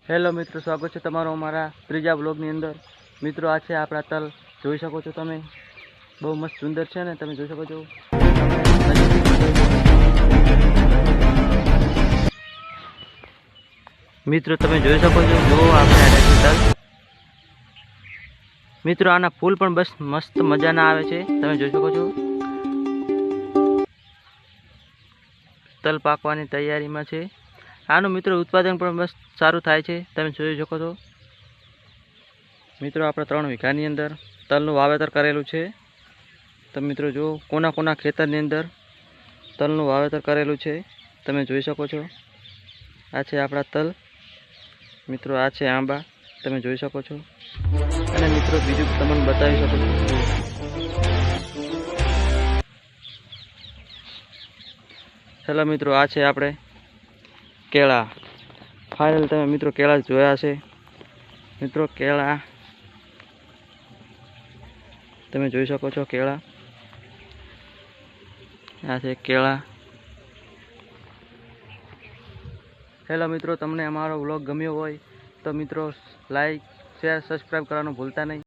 Hello મિત્રો, સ્વાગત છે તમારો અમારા ત્રીજા બ્લોગની અંદર। મિત્રો આ છે આપણા તલ, જોઈ શકો છો તમે, બહુ મસ્ત સુંદર છે ને, તમે જોઈ શકો છો। મિત્રો તમે જોઈ શકો છો, જો આપણે આ તલ, મિત્રો આના ફૂલ પણ બસ મસ્ત મજાના આવે છે, તમે જોઈ શકો છો। તલ પાકવાની તૈયારીમાં છે। આનું મિત્રો ઉત્પાદન પણ બસ સારું થાય છે, તમે જોઈ શકો છો। મિત્રો આપણે 3 વીઘાની અંદર તલનું વાવેતર કરેલું છે। તમે મિત્રો જો કોના કોના ખેતરની અંદર તલનું વાવેતર કરેલું છે, તમે જોઈ શકો છો। આ છે આપણા તલ, મિત્રો આ છે આંબા, તમે જોઈ શકો છો। અને મિત્રો બીજું તમને બતાવી શકો છો। હેલો મિત્રો, આ છે આપણે કેળા। ફાઇનલ તમે મિત્રો કેળા જોયા છે। મિત્રો કેળા તમે જોઈ શકો છો, કેળા આ છે કેળા। હેલો મિત્રો, તમને અમારો વ્લોગ ગમ્યો હોય તો મિત્રો લાઈક, શેર, સબસ્ક્રાઈબ કરવાનું ભૂલતા નહીં।